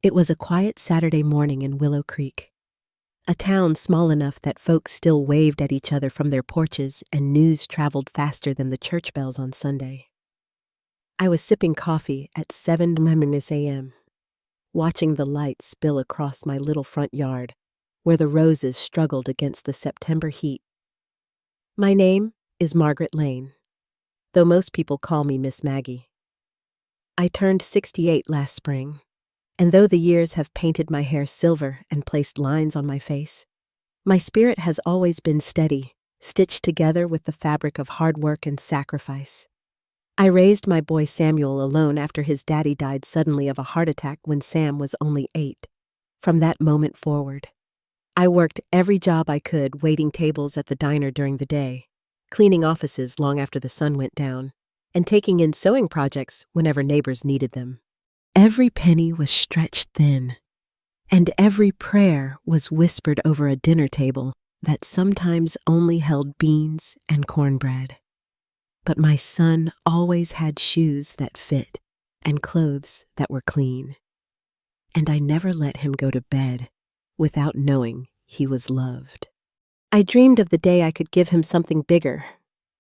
It was a quiet Saturday morning in Willow Creek, a town small enough that folks still waved at each other from their porches and news traveled faster than the church bells on Sunday. I was sipping coffee at 7 a.m., watching the light spill across my little front yard where the roses struggled against the September heat. My name is Margaret Lane, though most people call me Miss Maggie. I turned 68 last spring, and though the years have painted my hair silver and placed lines on my face, my spirit has always been steady, stitched together with the fabric of hard work and sacrifice. I raised my boy Samuel alone after his daddy died suddenly of a heart attack when Sam was only 8. From that moment forward, I worked every job I could, waiting tables at the diner during the day, cleaning offices long after the sun went down, and taking in sewing projects whenever neighbors needed them. Every penny was stretched thin, and every prayer was whispered over a dinner table that sometimes only held beans and cornbread. But my son always had shoes that fit and clothes that were clean, and I never let him go to bed without knowing he was loved. I dreamed of the day I could give him something bigger,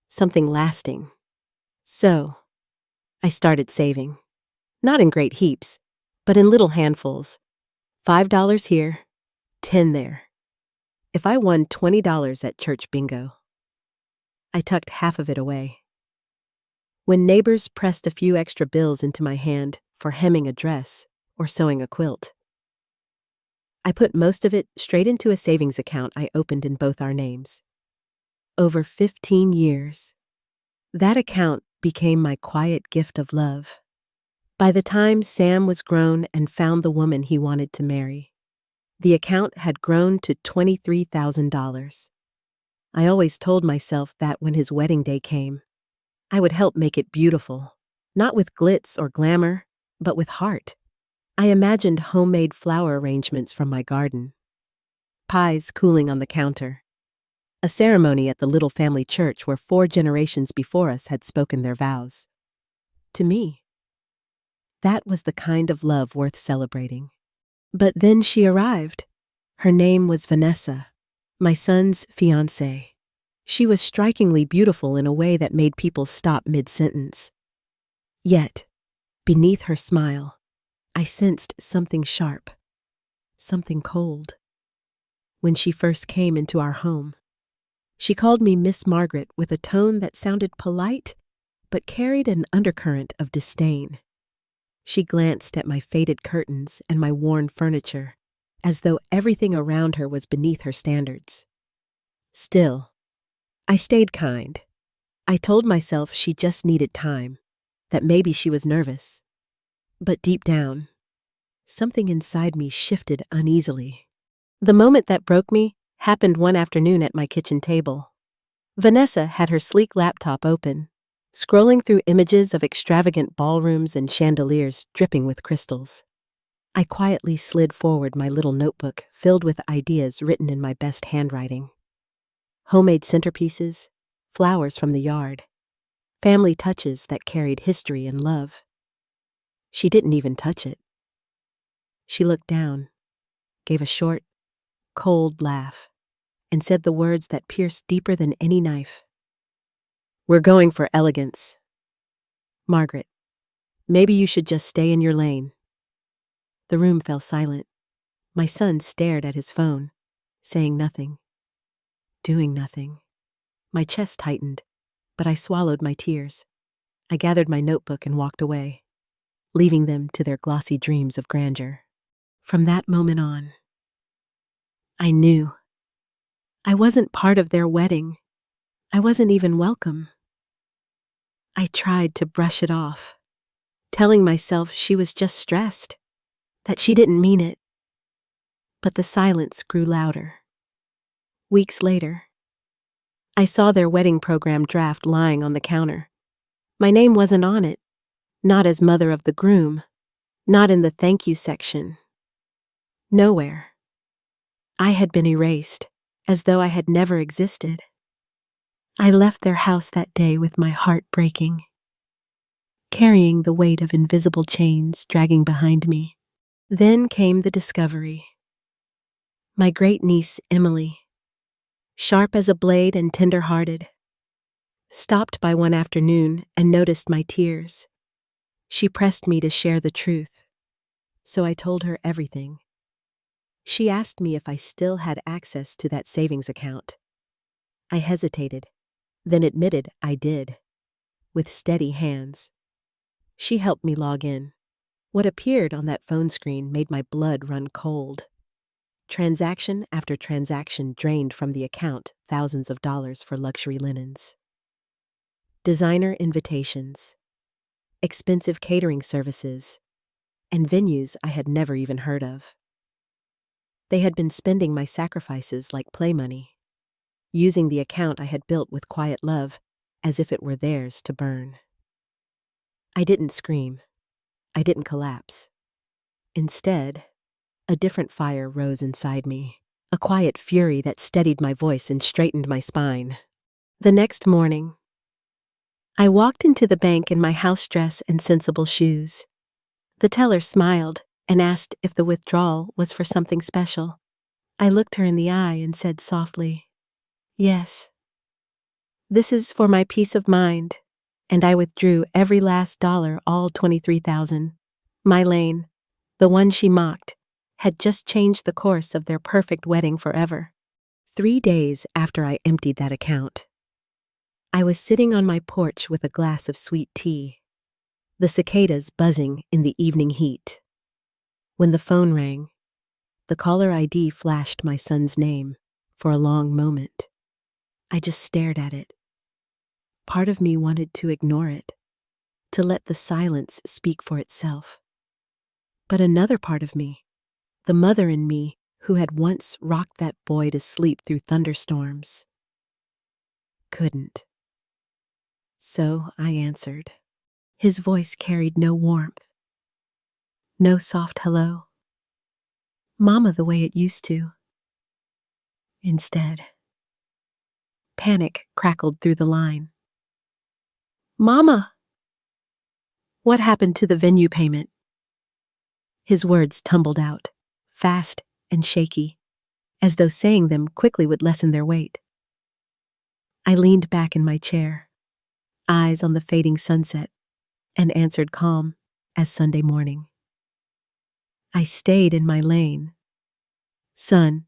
something lasting. So, I started saving. Not in great heaps, but in little handfuls. $5 here, 10 there. If I won $20 at church bingo, I tucked half of it away. When neighbors pressed a few extra bills into my hand for hemming a dress or sewing a quilt, I put most of it straight into a savings account I opened in both our names. Over 15 years, that account became my quiet gift of love. By the time Sam was grown and found the woman he wanted to marry, the account had grown to $23,000. I always told myself that when his wedding day came, I would help make it beautiful, not with glitz or glamour, but with heart. I imagined homemade flower arrangements from my garden, pies cooling on the counter, a ceremony at the little family church where 4 generations before us had spoken their vows. To me, that was the kind of love worth celebrating. But then she arrived. Her name was Vanessa, my son's fiancée. She was strikingly beautiful in a way that made people stop mid-sentence. Yet, beneath her smile, I sensed something sharp, something cold. When she first came into our home, she called me Miss Margaret with a tone that sounded polite, but carried an undercurrent of disdain. She glanced at my faded curtains and my worn furniture, as though everything around her was beneath her standards. Still, I stayed kind. I told myself she just needed time, that maybe she was nervous. But deep down, something inside me shifted uneasily. The moment that broke me happened one afternoon at my kitchen table. Vanessa had her sleek laptop open, scrolling through images of extravagant ballrooms and chandeliers dripping with crystals. I quietly slid forward my little notebook filled with ideas written in my best handwriting. Homemade centerpieces, flowers from the yard, family touches that carried history and love. She didn't even touch it. She looked down, gave a short, cold laugh, and said the words that pierced deeper than any knife. "We're going for elegance. Margaret, maybe you should just stay in your lane." The room fell silent. My son stared at his phone, saying nothing, doing nothing. My chest tightened, but I swallowed my tears. I gathered my notebook and walked away, leaving them to their glossy dreams of grandeur. From that moment on, I knew I wasn't part of their wedding. I wasn't even welcome. I tried to brush it off, telling myself she was just stressed, that she didn't mean it. But the silence grew louder. Weeks later, I saw their wedding program draft lying on the counter. My name wasn't on it, not as mother of the groom, not in the thank you section. Nowhere. I had been erased, as though I had never existed. I left their house that day with my heart breaking, carrying the weight of invisible chains dragging behind me. Then came the discovery. My great niece, Emily, sharp as a blade and tender-hearted, stopped by one afternoon and noticed my tears. She pressed me to share the truth, so I told her everything. She asked me if I still had access to that savings account. I hesitated, then admitted I did, with steady hands. She helped me log in. What appeared on that phone screen made my blood run cold. Transaction after transaction drained from the account thousands of dollars for luxury linens, designer invitations, expensive catering services, and venues I had never even heard of. They had been spending my sacrifices like play money, using the account I had built with quiet love as if it were theirs to burn. I didn't scream. I didn't collapse. Instead, a different fire rose inside me, a quiet fury that steadied my voice and straightened my spine. The next morning, I walked into the bank in my house dress and sensible shoes. The teller smiled and asked if the withdrawal was for something special. I looked her in the eye and said softly, "Yes. This is for my peace of mind," and I withdrew every last dollar, all $23,000. My lane, the one she mocked, had just changed the course of their perfect wedding forever. 3 days after I emptied that account, I was sitting on my porch with a glass of sweet tea, the cicadas buzzing in the evening heat. When the phone rang, the caller ID flashed my son's name for a long moment. I just stared at it. Part of me wanted to ignore it, to let the silence speak for itself. But another part of me, the mother in me who had once rocked that boy to sleep through thunderstorms, couldn't. So I answered. His voice carried no warmth, no soft hello, "Mama," the way it used to. Instead, panic crackled through the line. "Mama, what happened to the venue payment?" His words tumbled out, fast and shaky, as though saying them quickly would lessen their weight. I leaned back in my chair, eyes on the fading sunset, and answered calm as Sunday morning. I stayed in my lane. "Son,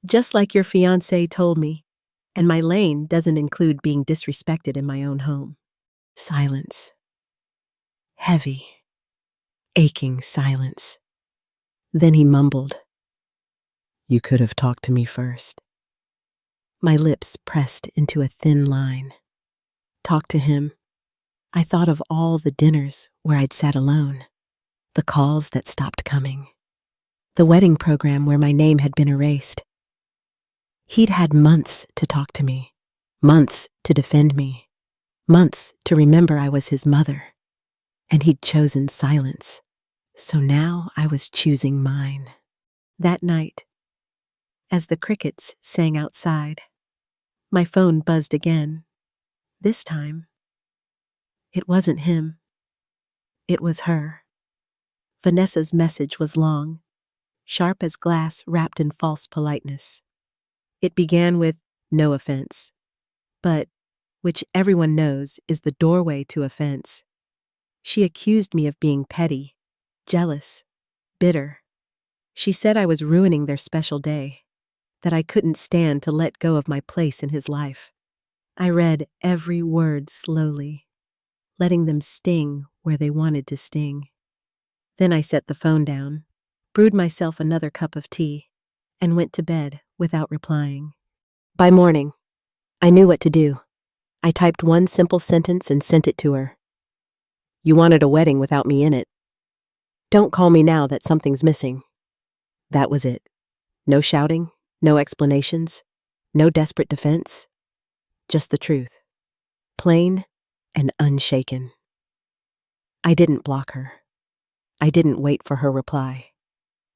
just like your fiancé told me, and my lane doesn't include being disrespected in my own home." Silence. Heavy, aching silence. Then he mumbled, "You could have talked to me first." My lips pressed into a thin line. Talk to him. I thought of all the dinners where I'd sat alone, the calls that stopped coming, the wedding program where my name had been erased. He'd had months to talk to me, months to defend me, months to remember I was his mother, and he'd chosen silence. So now I was choosing mine. That night, as the crickets sang outside, my phone buzzed again. This time, it wasn't him. It was her. Vanessa's message was long, sharp as glass wrapped in false politeness. It began with, "No offense," but which everyone knows is the doorway to offense. She accused me of being petty, jealous, bitter. She said I was ruining their special day, that I couldn't stand to let go of my place in his life. I read every word slowly, letting them sting where they wanted to sting. Then I set the phone down, brewed myself another cup of tea, and went to bed without replying. By morning, I knew what to do. I typed one simple sentence and sent it to her. "You wanted a wedding without me in it. Don't call me now that something's missing." That was it. No shouting, no explanations, no desperate defense. Just the truth. Plain and unshaken. I didn't block her. I didn't wait for her reply.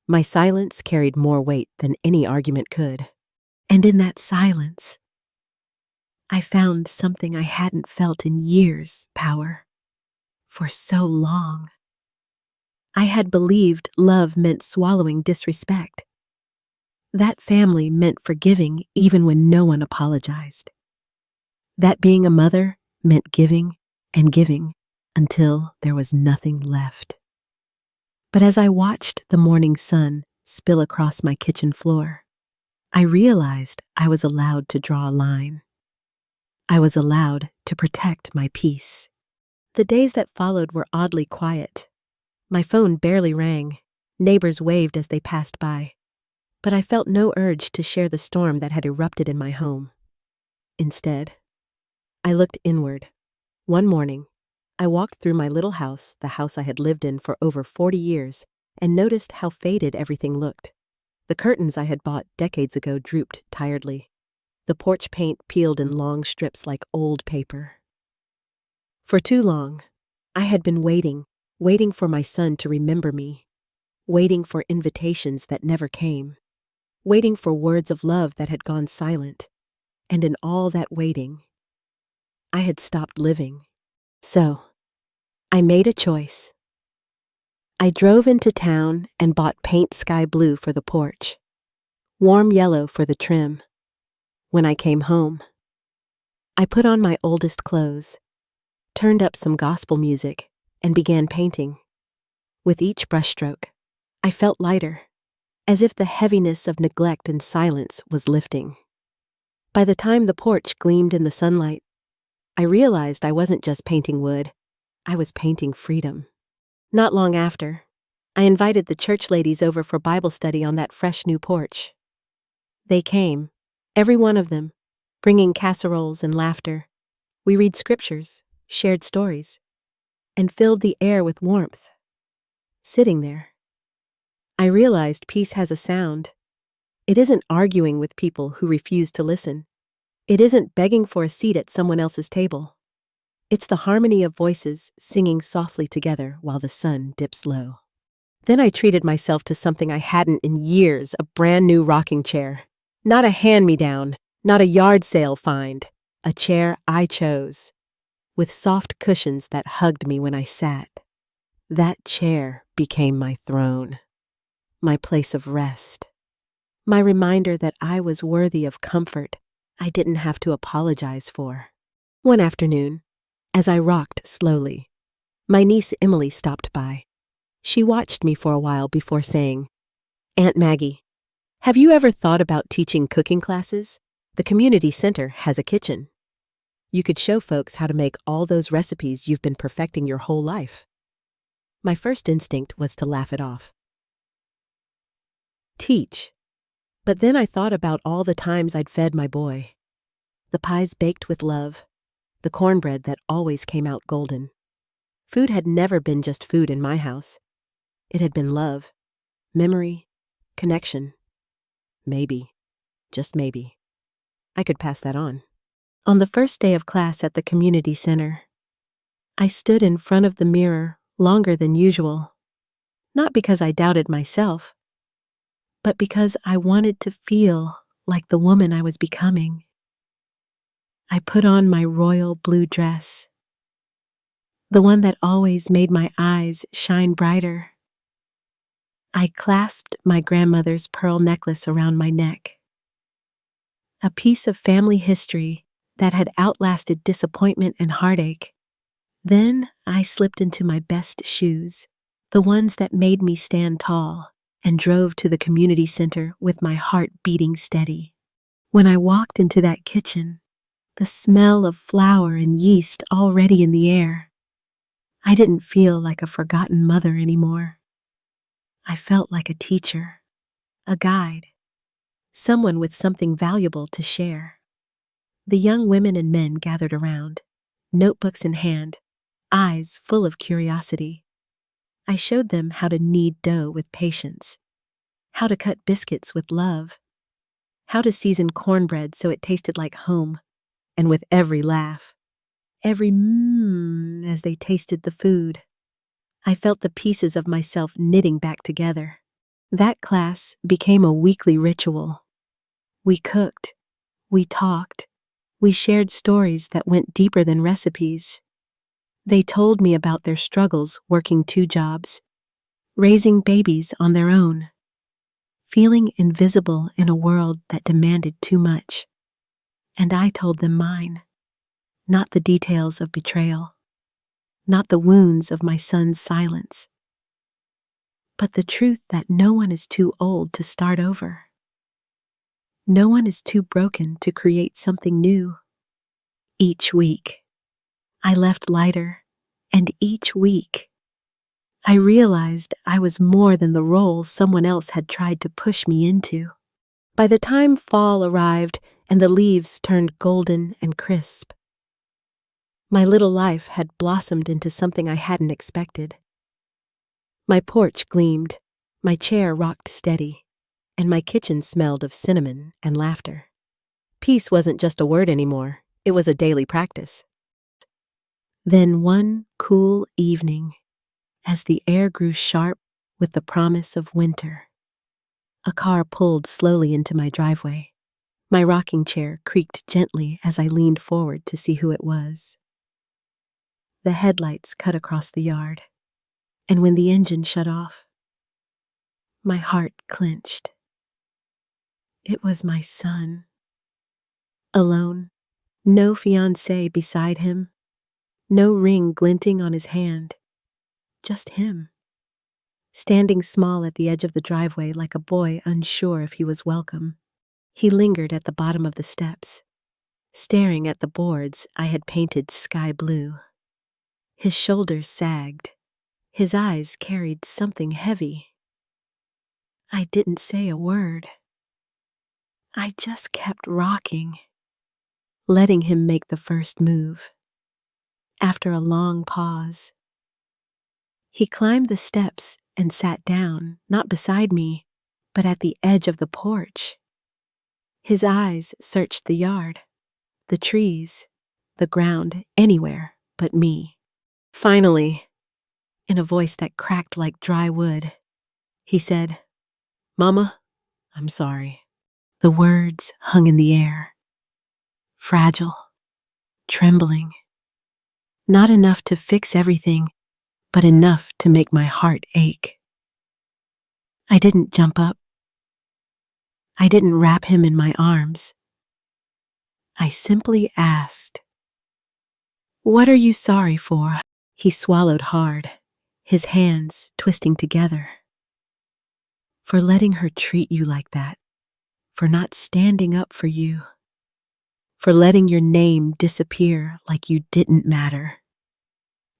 My silence carried more weight than any argument could. And in that silence, I found something I hadn't felt in years, Power. For so long. I had believed love meant swallowing disrespect. That family meant forgiving even when no one apologized. That being a mother meant giving and giving until there was nothing left. But as I watched the morning sun spill across my kitchen floor, I realized I was allowed to draw a line. I was allowed to protect my peace. The days that followed were oddly quiet. My phone barely rang. Neighbors waved as they passed by. But I felt no urge to share the storm that had erupted in my home. Instead, I looked inward. One morning, I walked through my little house, the house I had lived in for over 40 years, and noticed how faded everything looked. The curtains I had bought decades ago drooped tiredly. The porch paint peeled in long strips like old paper. For too long, I had been waiting for my son to remember me, waiting for invitations that never came, waiting for words of love that had gone silent, and in all that waiting, I had stopped living. So, I made a choice. I drove into town and bought paint sky blue for the porch, warm yellow for the trim. When I came home, I put on my oldest clothes, turned up some gospel music, and began painting. With each brushstroke, I felt lighter, as if the heaviness of neglect and silence was lifting. By the time the porch gleamed in the sunlight, I realized I wasn't just painting wood, I was painting freedom. Not long after, I invited the church ladies over for Bible study on that fresh new porch. They came, every one of them, bringing casseroles and laughter. We read scriptures, shared stories, and filled the air with warmth. Sitting there, I realized peace has a sound. It isn't arguing with people who refuse to listen. It isn't begging for a seat at someone else's table. It's the harmony of voices singing softly together while the sun dips low. Then I treated myself to something I hadn't in years, a brand new rocking chair. Not a hand-me-down, not a yard sale find, a chair I chose, with soft cushions that hugged me when I sat. That chair became my throne, my place of rest, my reminder that I was worthy of comfort I didn't have to apologize for. One afternoon, as I rocked slowly, my niece Emily stopped by. She watched me for a while before saying, "Aunt Maggie, have you ever thought about teaching cooking classes? The community center has a kitchen. You could show folks how to make all those recipes you've been perfecting your whole life." My first instinct was to laugh it off. Teach. But then I thought about all the times I'd fed my boy. The pies baked with love, the cornbread that always came out golden. Food had never been just food in my house. It had been love, memory, connection. Maybe, just maybe, I could pass that on. On the first day of class at the community center, I stood in front of the mirror longer than usual, not because I doubted myself, but because I wanted to feel like the woman I was becoming. I put on my royal blue dress, the one that always made my eyes shine brighter. I clasped my grandmother's pearl necklace around my neck, a piece of family history that had outlasted disappointment and heartache. Then I slipped into my best shoes, the ones that made me stand tall, and drove to the community center with my heart beating steady. When I walked into that kitchen, the smell of flour and yeast already in the air, I didn't feel like a forgotten mother anymore. I felt like a teacher, a guide, someone with something valuable to share. The young women and men gathered around, notebooks in hand, eyes full of curiosity. I showed them how to knead dough with patience, how to cut biscuits with love, how to season cornbread so it tasted like home, and with every laugh, every mmm as they tasted the food, I felt the pieces of myself knitting back together. That class became a weekly ritual. We cooked, we talked, we shared stories that went deeper than recipes. They told me about their struggles working 2 jobs, raising babies on their own, feeling invisible in a world that demanded too much. And I told them mine, not the details of betrayal, not the wounds of my son's silence, but the truth that no one is too old to start over. No one is too broken to create something new. Each week, I left lighter, and each week, I realized I was more than the role someone else had tried to push me into. By the time fall arrived and the leaves turned golden and crisp, my little life had blossomed into something I hadn't expected. My porch gleamed, my chair rocked steady, and my kitchen smelled of cinnamon and laughter. Peace wasn't just a word anymore, it was a daily practice. Then one cool evening, as the air grew sharp with the promise of winter, a car pulled slowly into my driveway. My rocking chair creaked gently as I leaned forward to see who it was. The headlights cut across the yard, and when the engine shut off, my heart clenched. It was my son. Alone, no fiancé beside him, no ring glinting on his hand, just him, standing small at the edge of the driveway like a boy unsure if he was welcome. He lingered at the bottom of the steps, staring at the boards I had painted sky blue. His shoulders sagged. His eyes carried something heavy. I didn't say a word. I just kept rocking, letting him make the first move. After a long pause, he climbed the steps and sat down, not beside me, but at the edge of the porch. His eyes searched the yard, the trees, the ground, anywhere but me. Finally, in a voice that cracked like dry wood, he said, "Mama, I'm sorry." The words hung in the air, fragile, trembling. Not enough to fix everything, but enough to make my heart ache. I didn't jump up. I didn't wrap him in my arms. I simply asked, "What are you sorry for?" He swallowed hard, his hands twisting together. "For letting her treat you like that, for not standing up for you, for letting your name disappear like you didn't matter."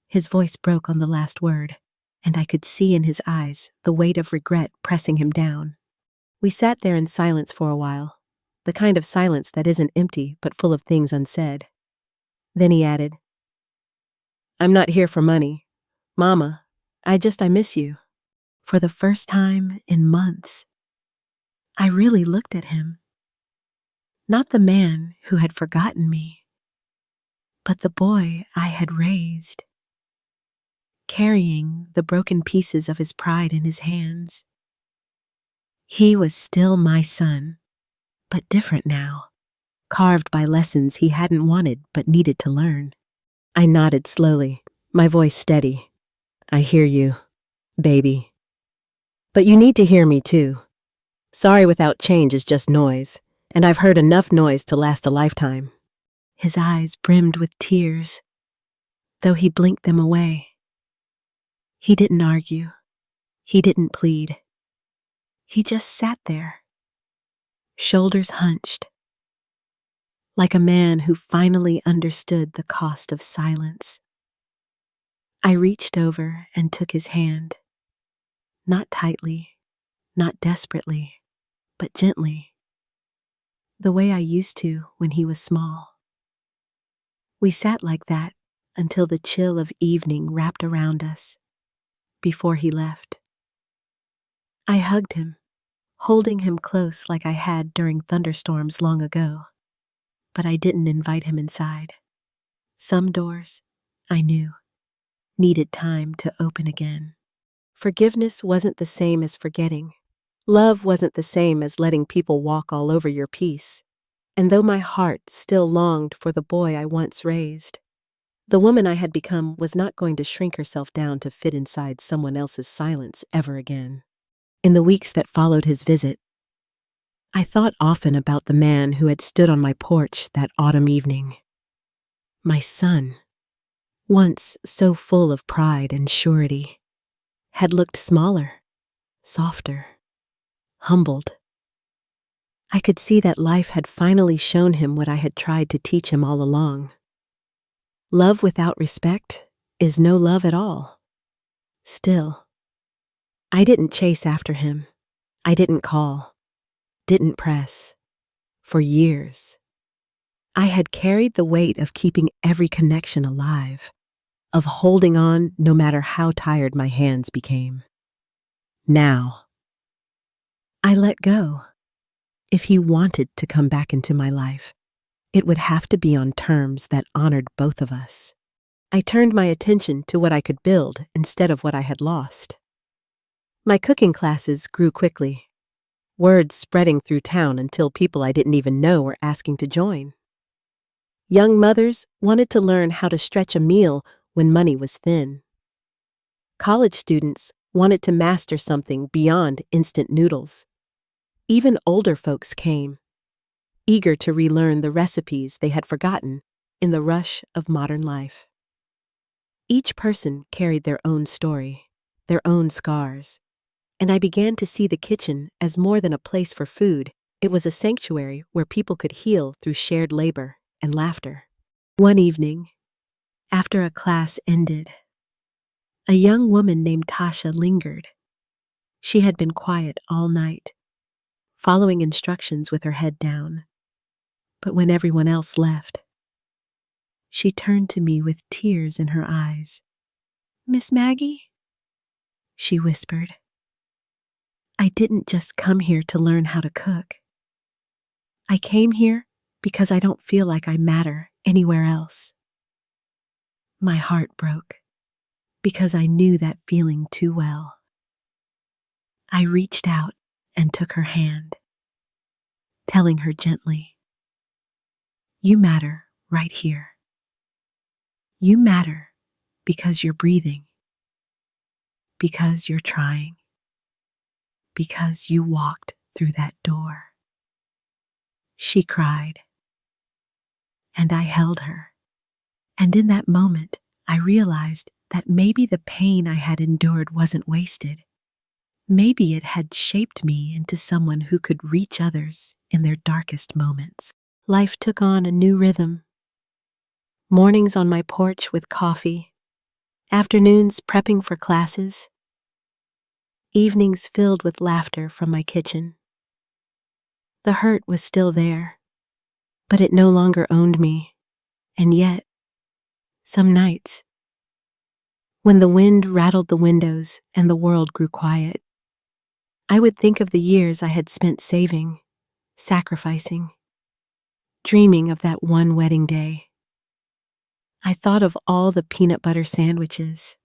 His voice broke on the last word, and I could see in his eyes the weight of regret pressing him down. We sat there in silence for a while, the kind of silence that isn't empty but full of things unsaid. Then he added, "I'm not here for money. Mama, I miss you." For the first time in months, I really looked at him. Not the man who had forgotten me, but the boy I had raised, carrying the broken pieces of his pride in his hands. He was still my son, but different now, carved by lessons he hadn't wanted but needed to learn. I nodded slowly, my voice steady. "I hear you, baby. But you need to hear me too. Sorry without change is just noise, and I've heard enough noise to last a lifetime." His eyes brimmed with tears, though he blinked them away. He didn't argue. He didn't plead. He just sat there, shoulders hunched, like a man who finally understood the cost of silence. I reached over and took his hand, not tightly, not desperately, but gently, the way I used to when he was small. We sat like that until the chill of evening wrapped around us, before he left. I hugged him, holding him close like I had during thunderstorms long ago, but I didn't invite him inside. Some doors, I knew, needed time to open again. Forgiveness wasn't the same as forgetting. Love wasn't the same as letting people walk all over your peace. And though my heart still longed for the boy I once raised, The woman I had become was not going to shrink herself down to fit inside someone else's silence ever again. In the weeks that followed his visit, I thought often about the man who had stood on my porch that autumn evening. My son, once so full of pride and surety, had looked smaller, softer, humbled. I could see that life had finally shown him what I had tried to teach him all along. Love without respect is no love at all. Still, I didn't chase after him. I didn't call, didn't press. For years, I had carried the weight of keeping every connection alive, of holding on no matter how tired my hands became. Now, I let go. If he wanted to come back into my life, it would have to be on terms that honored both of us. I turned my attention to what I could build instead of what I had lost. My cooking classes grew quickly, word spreading through town until people I didn't even know were asking to join. Young mothers wanted to learn how to stretch a meal when money was thin. College students wanted to master something beyond instant noodles. Even older folks came, eager to relearn the recipes they had forgotten in the rush of modern life. Each person carried their own story, their own scars, and I began to see the kitchen as more than a place for food. It was a sanctuary where people could heal through shared labor and laughter. One evening, after a class ended, a young woman named Tasha lingered. She had been quiet all night, following instructions with her head down. But when everyone else left, she turned to me with tears in her eyes. "Miss Maggie?" she whispered. "I didn't just come here to learn how to cook. I came here because I don't feel like I matter anywhere else." My heart broke because I knew that feeling too well. I reached out and took her hand, telling her gently, "You matter right here. You matter because you're breathing, because you're trying, because you walked through that door." She cried, and I held her. And in that moment, I realized that maybe the pain I had endured wasn't wasted. Maybe it had shaped me into someone who could reach others in their darkest moments. Life took on a new rhythm. Mornings on my porch with coffee, afternoons prepping for classes, evenings filled with laughter from my kitchen. The hurt was still there, but it no longer owned me. And yet, some nights, when the wind rattled the windows and the world grew quiet, I would think of the years I had spent saving, sacrificing, dreaming of that one wedding day. I thought of all the peanut butter sandwiches,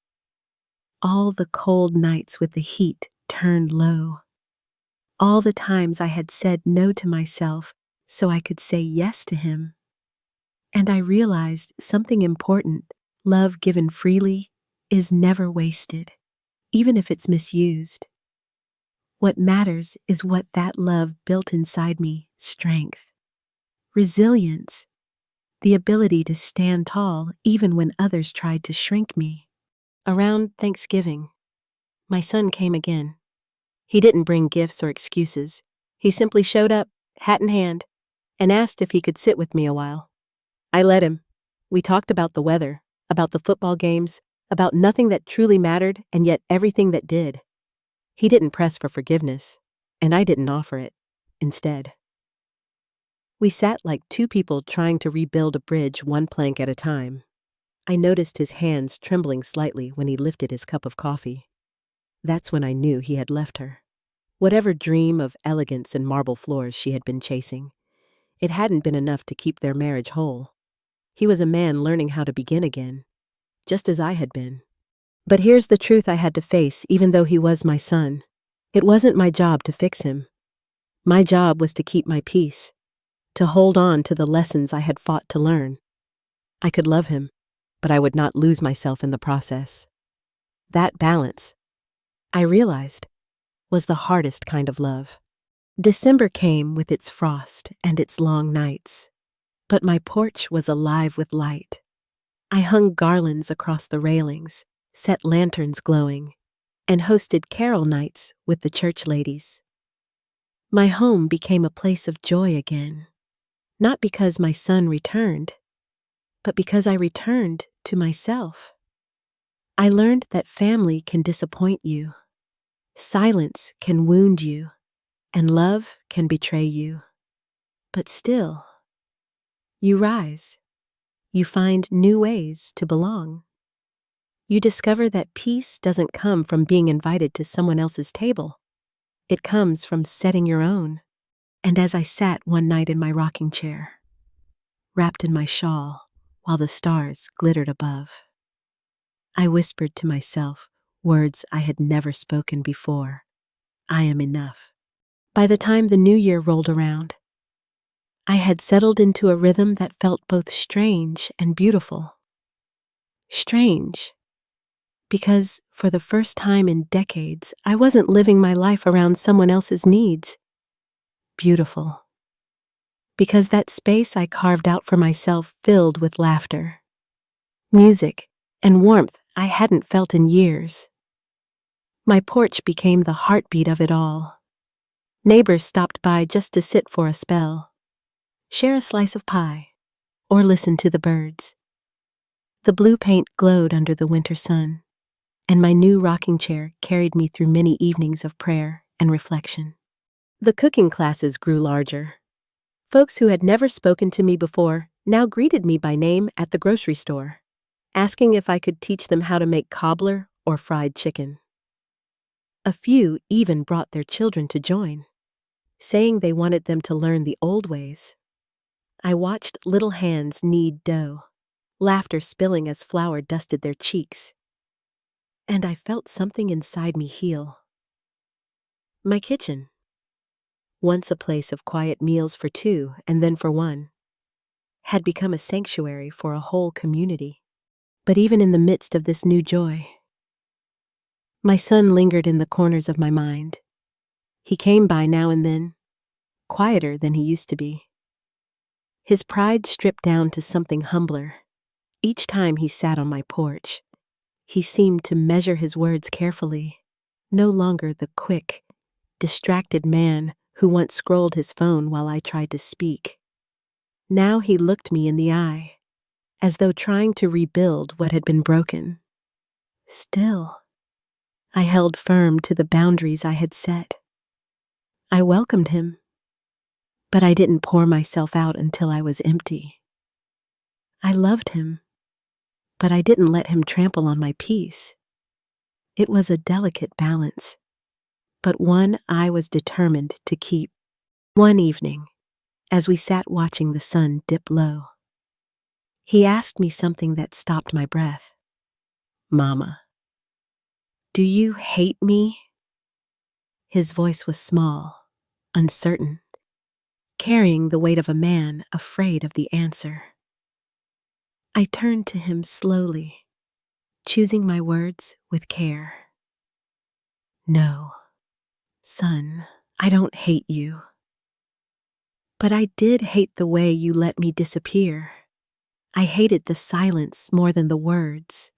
all the cold nights with the heat turned low, all the times I had said no to myself so I could say yes to him. And I realized something important: love given freely is never wasted, even if it's misused. What matters is what that love built inside me: strength, resilience, the ability to stand tall even when others tried to shrink me. Around Thanksgiving, my son came again. He didn't bring gifts or excuses. He simply showed up, hat in hand, and asked if he could sit with me a while. I let him. We talked about the weather, about the football games, about nothing that truly mattered and yet everything that did. He didn't press for forgiveness, and I didn't offer it. Instead, we sat like two people trying to rebuild a bridge one plank at a time. I noticed his hands trembling slightly when he lifted his cup of coffee. That's when I knew he had left her. Whatever dream of elegance and marble floors she had been chasing, it hadn't been enough to keep their marriage whole. He was a man learning how to begin again, just as I had been. But here's the truth I had to face, even though he was my son. It wasn't my job to fix him. My job was to keep my peace, to hold on to the lessons I had fought to learn. I could love him, but I would not lose myself in the process. That balance, I realized, was the hardest kind of love. December came with its frost and its long nights, but my porch was alive with light. I hung garlands across the railings, set lanterns glowing, and hosted carol nights with the church ladies. My home became a place of joy again, not because my son returned, but because I returned to myself. I learned that family can disappoint you, silence can wound you, and love can betray you. But still, you rise. You find new ways to belong. You discover that peace doesn't come from being invited to someone else's table. It comes from setting your own. And as I sat one night in my rocking chair, wrapped in my shawl while the stars glittered above, I whispered to myself words I had never spoken before. I am enough. By the time the new year rolled around, I had settled into a rhythm that felt both strange and beautiful. Strange, because for the first time in decades, I wasn't living my life around someone else's needs. Beautiful, because that space I carved out for myself filled with laughter, music, and warmth I hadn't felt in years. My porch became the heartbeat of it all. Neighbors stopped by just to sit for a spell, share a slice of pie, or listen to the birds. The blue paint glowed under the winter sun, and my new rocking chair carried me through many evenings of prayer and reflection. The cooking classes grew larger. Folks who had never spoken to me before now greeted me by name at the grocery store, asking if I could teach them how to make cobbler or fried chicken. A few even brought their children to join, saying they wanted them to learn the old ways. I watched little hands knead dough, laughter spilling as flour dusted their cheeks, and I felt something inside me heal. My kitchen, once a place of quiet meals for two and then for one, had become a sanctuary for a whole community. But even in the midst of this new joy, my son lingered in the corners of my mind. He came by now and then, quieter than he used to be. His pride stripped down to something humbler. Each time he sat on my porch, he seemed to measure his words carefully, no longer the quick, distracted man who once scrolled his phone while I tried to speak. Now he looked me in the eye, as though trying to rebuild what had been broken. Still, I held firm to the boundaries I had set. I welcomed him, but I didn't pour myself out until I was empty. I loved him, but I didn't let him trample on my peace. It was a delicate balance, but one I was determined to keep. One evening, as we sat watching the sun dip low, he asked me something that stopped my breath. "Mama, do you hate me?" His voice was small, uncertain, carrying the weight of a man afraid of the answer. I turned to him slowly, choosing my words with care. "No, son, I don't hate you. But I did hate the way you let me disappear. I hated the silence more than the words.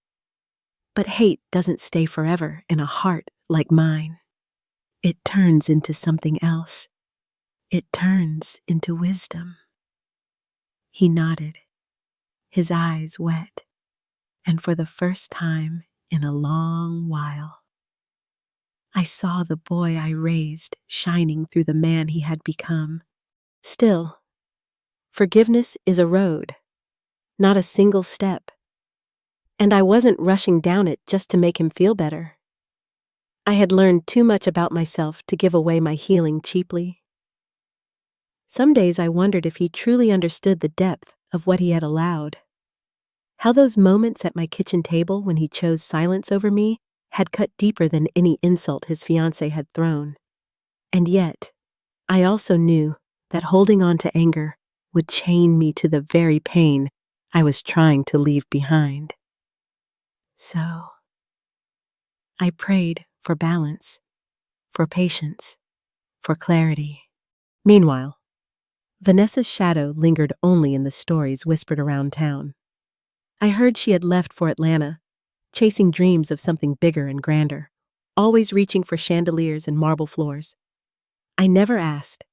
But hate doesn't stay forever in a heart like mine. It turns into something else. It turns into wisdom." He nodded, his eyes wet, and for the first time in a long while, I saw the boy I raised shining through the man he had become. Still, forgiveness is a road, not a single step, and I wasn't rushing down it just to make him feel better. I had learned too much about myself to give away my healing cheaply. Some days I wondered if he truly understood the depth of what he had allowed. How those moments at my kitchen table when he chose silence over me had cut deeper than any insult his fiancée had thrown. And yet, I also knew that holding on to anger would chain me to the very pain I was trying to leave behind. So I prayed for balance, for patience, for clarity. Meanwhile, Vanessa's shadow lingered only in the stories whispered around town. I heard she had left for Atlanta, chasing dreams of something bigger and grander, always reaching for chandeliers and marble floors. I never asked,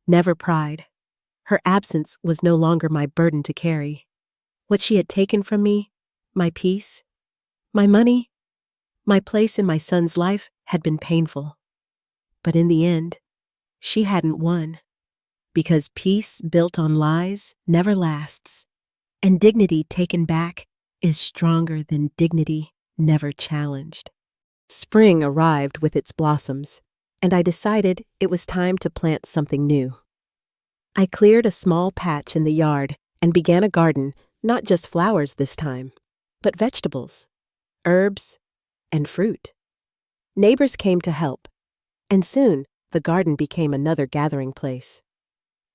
never pried. Her absence was no longer my burden to carry. What she had taken from me, my peace, my money, my place in my son's life had been painful. But in the end, she hadn't won. Because peace built on lies never lasts, and dignity taken back is stronger than dignity never challenged. Spring arrived with its blossoms, and I decided it was time to plant something new. I cleared a small patch in the yard and began a garden, not just flowers this time, but vegetables, herbs, and fruit. Neighbors came to help, and soon the garden became another gathering place.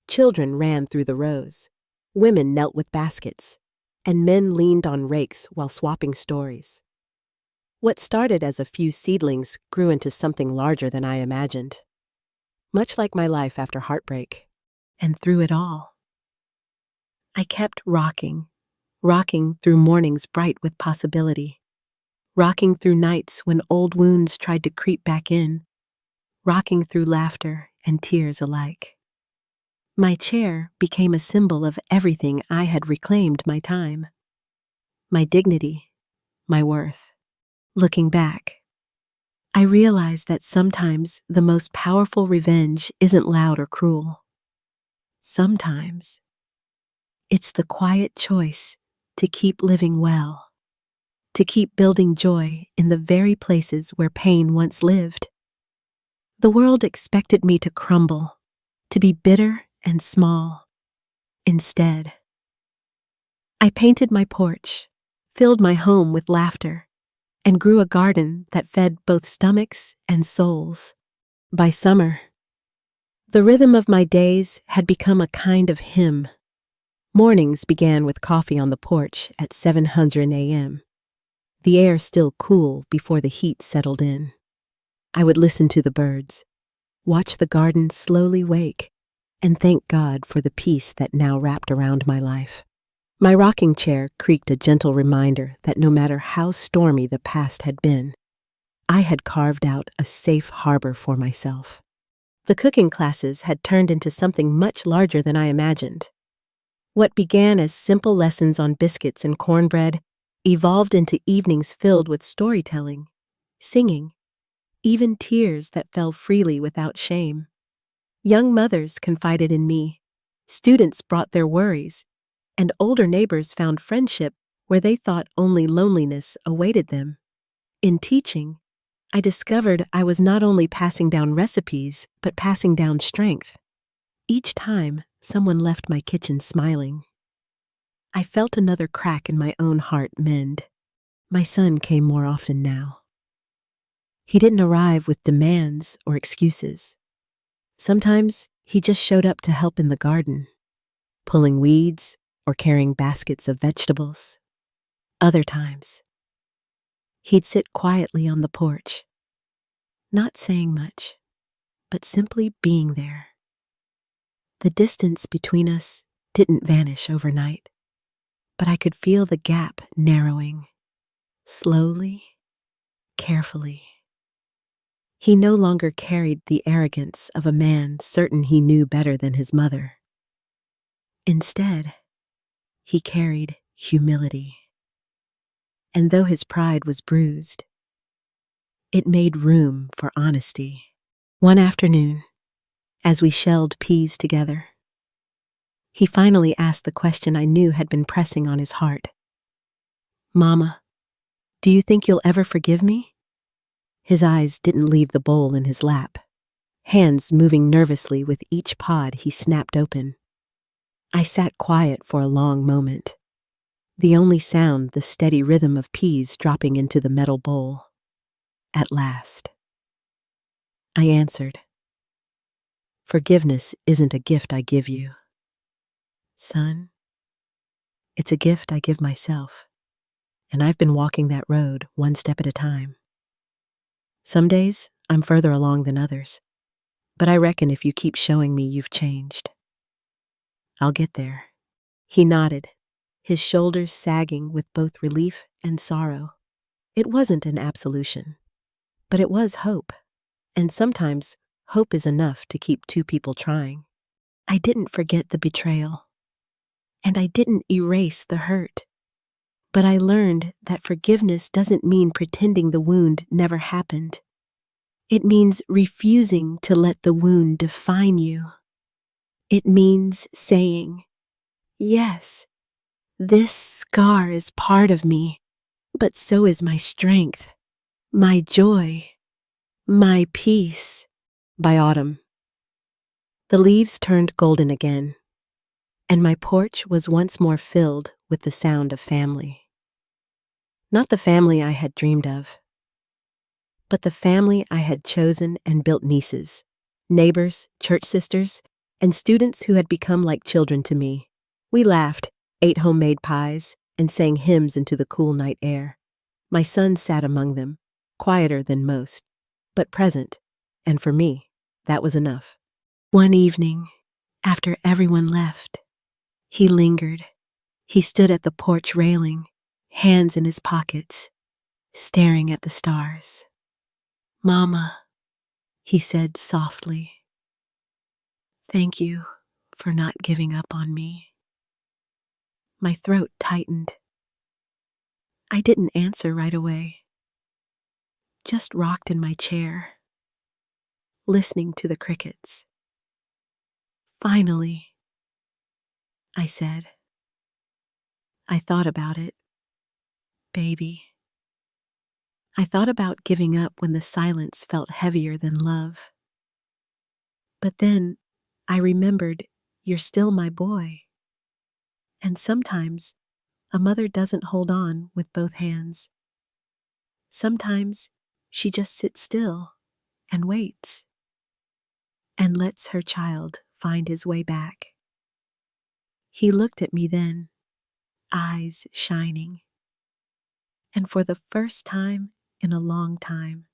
Children ran through the rows, women knelt with baskets, and men leaned on rakes while swapping stories. What started as a few seedlings grew into something larger than I imagined. Much like my life after heartbreak. And through it all, I kept rocking through mornings bright with possibility, rocking through nights when old wounds tried to creep back in, rocking through laughter and tears alike. My chair became a symbol of everything I had reclaimed my time, my dignity, my worth. Looking back, I realized that sometimes the most powerful revenge isn't loud or cruel. Sometimes it's the quiet choice to keep living well, to keep building joy in the very places where pain once lived. The world expected me to crumble, to be bitter and small. Instead, I painted my porch, filled my home with laughter, and grew a garden that fed both stomachs and souls. By summer, the rhythm of my days had become a kind of hymn. Mornings began with coffee on the porch at 700 a.m., the air still cool before the heat settled in. I would listen to the birds, watch the garden slowly wake, and thank God for the peace that now wrapped around my life. My rocking chair creaked a gentle reminder that no matter how stormy the past had been, I had carved out a safe harbor for myself. The cooking classes had turned into something much larger than I imagined. What began as simple lessons on biscuits and cornbread evolved into evenings filled with storytelling, singing, even tears that fell freely without shame. Young mothers confided in me, students brought their worries, and older neighbors found friendship where they thought only loneliness awaited them. In teaching, I discovered I was not only passing down recipes, but passing down strength. Each time, someone left my kitchen smiling. I felt another crack in my own heart mend. My son came more often now. He didn't arrive with demands or excuses. Sometimes he just showed up to help in the garden, pulling weeds or carrying baskets of vegetables. Other times, he'd sit quietly on the porch, not saying much, but simply being there. The distance between us didn't vanish overnight, but I could feel the gap narrowing, slowly, carefully. He no longer carried the arrogance of a man certain he knew better than his mother. Instead, he carried humility. And though his pride was bruised, it made room for honesty. One afternoon, as we shelled peas together, he finally asked the question I knew had been pressing on his heart. "Mama, do you think you'll ever forgive me?" His eyes didn't leave the bowl in his lap, hands moving nervously with each pod he snapped open. I sat quiet for a long moment, the only sound the steady rhythm of peas dropping into the metal bowl. At last, I answered, "Forgiveness isn't a gift I give you. Son, It's a gift I give myself, and I've been walking that road one step at a time. Some days, I'm further along than others, but I reckon if you keep showing me you've changed, I'll get there. He nodded, his shoulders sagging with both relief and sorrow. It wasn't an absolution, but it was hope, and sometimes hope is enough to keep two people trying. I didn't forget the betrayal, and I didn't erase the hurt, but I learned that forgiveness doesn't mean pretending the wound never happened. It means refusing to let the wound define you. It means saying, yes, this scar is part of me, but so is my strength, my joy, my peace. By autumn, the leaves turned golden again, and my porch was once more filled with the sound of family. Not the family I had dreamed of, but the family I had chosen and built: nieces, neighbors, church sisters, and students who had become like children to me. We laughed, ate homemade pies, and sang hymns into the cool night air. My son sat among them, quieter than most, but present, and for me, that was enough. One evening, after everyone left, he lingered. He stood at the porch railing, hands in his pockets, staring at the stars. "Mama," he said softly, "thank you for not giving up on me." My throat tightened. I didn't answer right away, just rocked in my chair, listening to the crickets. "Finally," I said. I thought about it, baby. I thought about giving up when the silence felt heavier than love. But then I remembered you're still my boy. And sometimes a mother doesn't hold on with both hands. Sometimes she just sits still and waits and lets her child find his way back. He looked at me then, eyes shining. And for the first time in a long time,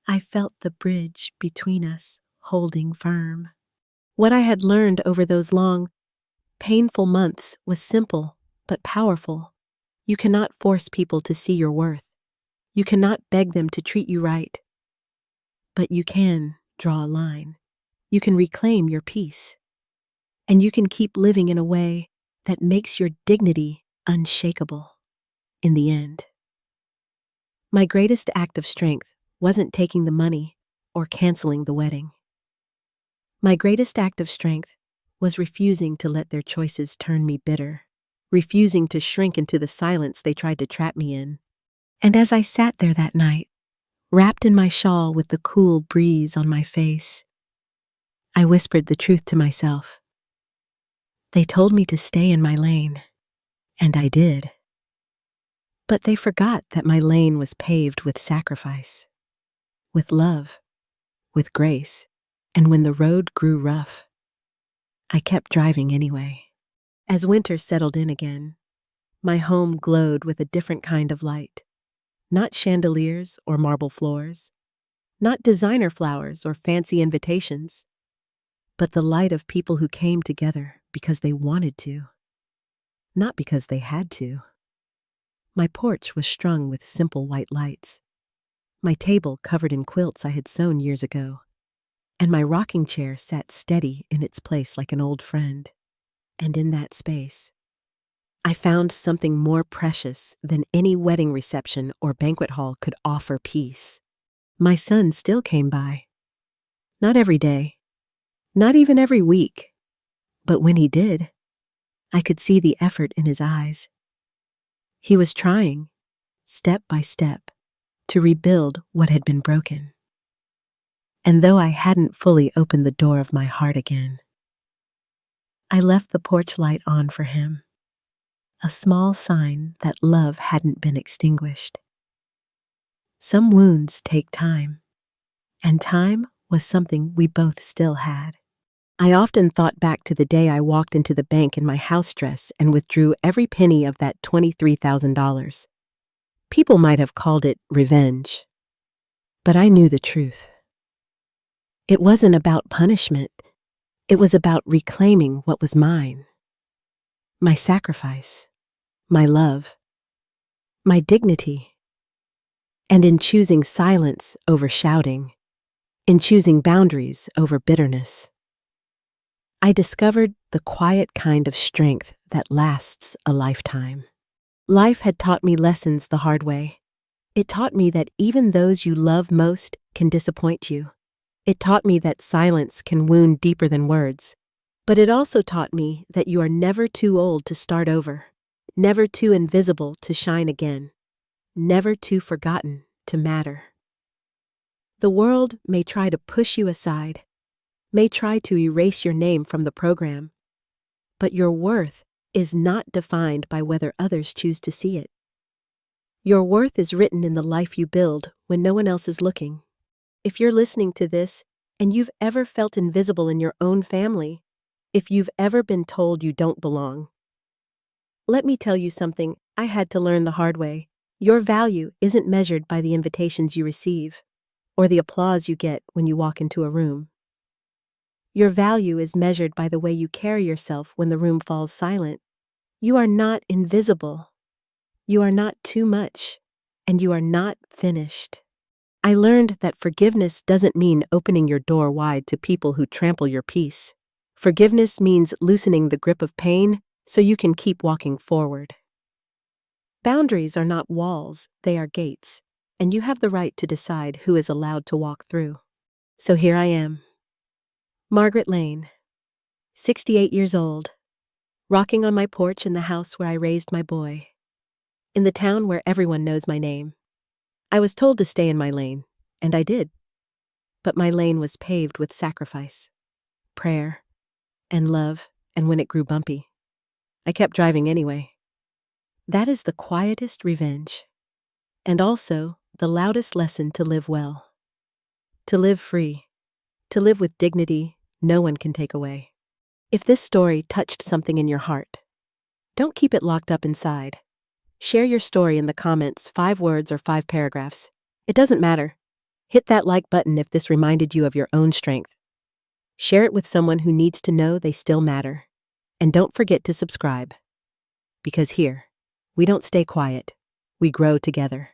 I felt the bridge between us holding firm. What I had learned over those long, painful months was simple but powerful. You cannot force people to see your worth. You cannot beg them to treat you right. But you can draw a line. You can reclaim your peace. And you can keep living in a way that makes your dignity unshakable in the end. My greatest act of strength wasn't taking the money or canceling the wedding. My greatest act of strength was refusing to let their choices turn me bitter, refusing to shrink into the silence they tried to trap me in. And as I sat there that night, wrapped in my shawl with the cool breeze on my face, I whispered the truth to myself. They told me to stay in my lane, and I did. But they forgot that my lane was paved with sacrifice, with love, with grace, and when the road grew rough, I kept driving anyway. As winter settled in again, my home glowed with a different kind of light. Not chandeliers or marble floors, not designer flowers or fancy invitations, but the light of people who came together because they wanted to, not because they had to. My porch was strung with simple white lights, my table covered in quilts I had sewn years ago, and my rocking chair sat steady in its place like an old friend. And in that space, I found something more precious than any wedding reception or banquet hall could offer: peace. My son still came by. Not every day, not even every week, but when he did, I could see the effort in his eyes. He was trying, step by step, to rebuild what had been broken. And though I hadn't fully opened the door of my heart again, I left the porch light on for him, a small sign that love hadn't been extinguished. Some wounds take time, and time was something we both still had. I often thought back to the day I walked into the bank in my house dress and withdrew every penny of that $23,000. People might have called it revenge, but I knew the truth. It wasn't about punishment. It was about reclaiming what was mine. My sacrifice, my love, my dignity. And in choosing silence over shouting, in choosing boundaries over bitterness, I discovered the quiet kind of strength that lasts a lifetime. Life had taught me lessons the hard way. It taught me that even those you love most can disappoint you. It taught me that silence can wound deeper than words. But it also taught me that you are never too old to start over, never too invisible to shine again, never too forgotten to matter. The world may try to push you aside, may try to erase your name from the program, but your worth is not defined by whether others choose to see it. Your worth is written in the life you build when no one else is looking. If you're listening to this and you've ever felt invisible in your own family, if you've ever been told you don't belong, let me tell you something I had to learn the hard way. Your value isn't measured by the invitations you receive or the applause you get when you walk into a room. Your value is measured by the way you carry yourself when the room falls silent. You are not invisible. You are not too much, and you are not finished. I learned that forgiveness doesn't mean opening your door wide to people who trample your peace. Forgiveness means loosening the grip of pain so you can keep walking forward. Boundaries are not walls, they are gates, and you have the right to decide who is allowed to walk through. So here I am, Margaret Lane, 68 years old, rocking on my porch in the house where I raised my boy, in the town where everyone knows my name. I was told to stay in my lane, and I did. But my lane was paved with sacrifice, prayer, and love, and when it grew bumpy, I kept driving anyway. That is the quietest revenge, and also the loudest lesson to live well, to live free, to live with dignity no one can take away. If this story touched something in your heart, don't keep it locked up inside. Share your story in the comments, 5 words or 5 paragraphs. It doesn't matter. Hit that like button if this reminded you of your own strength. Share it with someone who needs to know they still matter. And don't forget to subscribe. Because here, we don't stay quiet, we grow together.